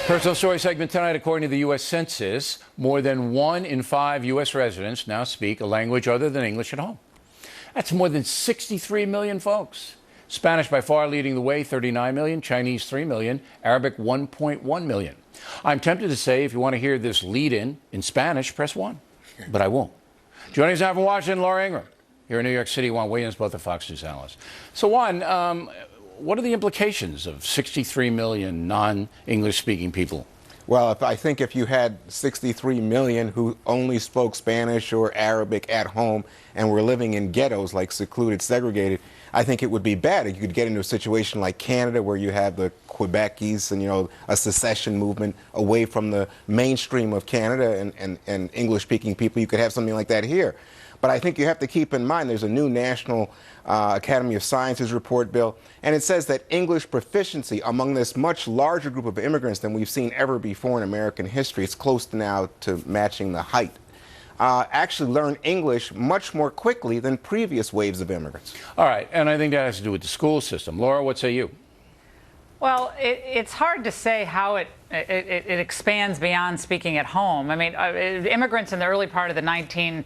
Personal story segment tonight. According to the U.S. Census, more than 1 in 5 U.S. residents now speak a language other than English at home. That's more than 63 million folks. Spanish by far leading the way, 39 million, Chinese 3 million, Arabic 1.1 million. I'm tempted to say if you want to hear this lead-in Spanish, press 1, but I won't. Joining us now from Washington, Laura Ingraham. Here in New York City, Juan Williams, both are Fox News analysts. So Juan, what are the implications of 63 million non-English speaking people? Well, I think if you had 63 million who only spoke Spanish or Arabic at home and were living in ghettos, like secluded, segregated, I think it would be bad. You could get into a situation like Canada where you have the Quebecese and, a secession movement away from the mainstream of Canada and English-speaking people. You could have something like that here. But I think you have to keep in mind there's a new National Academy of Sciences report, Bill, and it says that English proficiency among this much larger group of immigrants than we've seen ever before in American history, it's close now to matching the height, actually learn English much more quickly than previous waves of immigrants. All right, and I think that has to do with the school system. Laura, what say you? Well, it's hard to say how it expands beyond speaking at home. I mean, immigrants in the early part of the 1900s,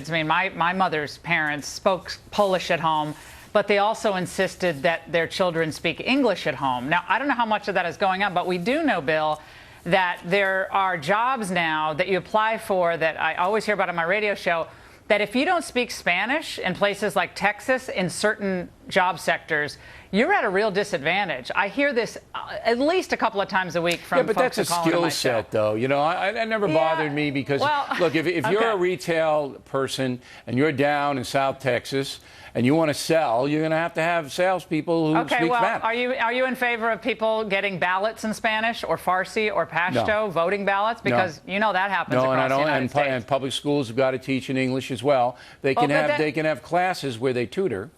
I mean, my mother's parents spoke Polish at home, but they also insisted that their children speak English at home. Now, I don't know how much of that is going on, but we do know, Bill, that there are jobs now that you apply for that I always hear about on my radio show, that if you don't speak Spanish in places like Texas, in certain job sectors, you're at a real disadvantage. I hear this at least a couple of times a week from but folks that's a who call into my skill set, show. though. That never bothered me because, look, if you're a retail person and you're down in South Texas and you want to sell, you're going to have salespeople who speak Spanish. Are you in favor of people getting ballots in Spanish or Farsi or Pashto, voting ballots? Because that happens across the United States. And public schools have got to teach in English as well. They can have classes where they tutor.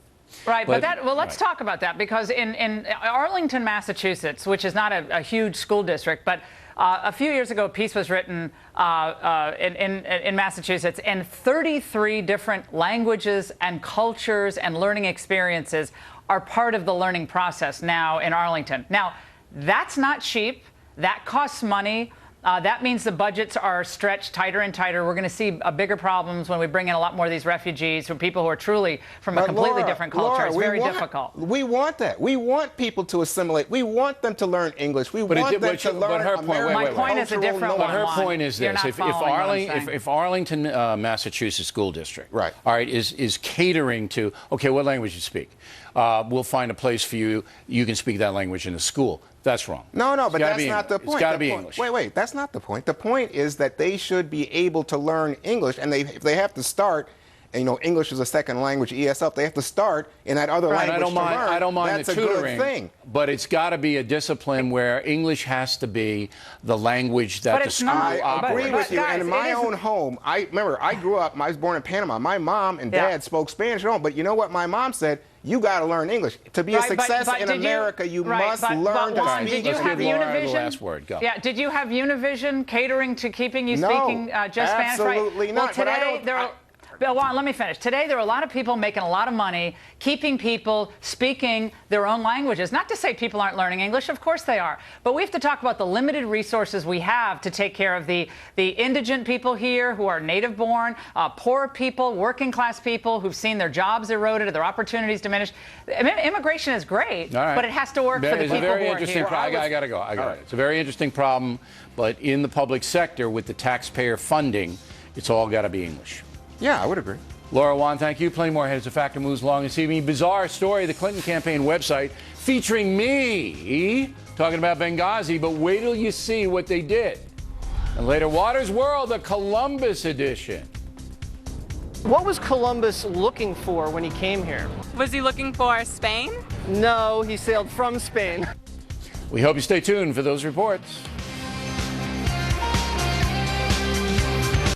Right, but let's talk about that, because in Arlington, Massachusetts, which is not a huge school district, but a few years ago, a piece was written in Massachusetts, and 33 different languages and cultures and learning experiences are part of the learning process now in Arlington. Now, that's not cheap. That costs money. That means the budgets are stretched tighter and tighter. We're going to see bigger problems when we bring in a lot more of these refugees from people who are truly from a completely different culture. It's very difficult. We want that. We want people to assimilate. We want them to learn English. We want them to learn American. My point is a different one. But her point is this: if Arlington, Massachusetts school district, is catering to what language you speak, we'll find a place for you. You can speak that language in the school. That's wrong. No, but that's not the point. It's got to be English. Wait, that's not the point. The point is that they should be able to learn English, and if they have to start, English is a second language, ESL, if they have to start in that other language to learn, I don't mind that's the tutoring, a good thing. But it's got to be a discipline where English has to be the language that the school operates. I agree with you. And in my own home, I grew up, I was born in Panama. My mom and dad spoke Spanish at home, but you know what my mom said? You got to learn English. To be a success in America, you must learn to speak. Did you have Univision? The last word. Go. Yeah. Did you have Univision catering to keeping you speaking just Spanish? Absolutely not. Well, today Bill, let me finish. Today, there are a lot of people making a lot of money keeping people speaking their own languages. Not to say people aren't learning English. Of course they are. But we have to talk about the limited resources we have to take care of the indigent people here who are native-born, poor people, working-class people who've seen their jobs eroded or their opportunities diminished. Immigration is great, but it has to work for the people who are here. I got to go. It's a very interesting problem, but in the public sector with the taxpayer funding, it's all got to be English. Yeah, I would agree. Laura, Juan, thank you. Plenty more ahead as the Factor moves along this evening. Bizarre story, the Clinton campaign website featuring me talking about Benghazi, but wait till you see what they did. And later, Water's World, the Columbus edition. What was Columbus looking for when he came here? Was he looking for Spain? No, he sailed from Spain. We hope you stay tuned for those reports.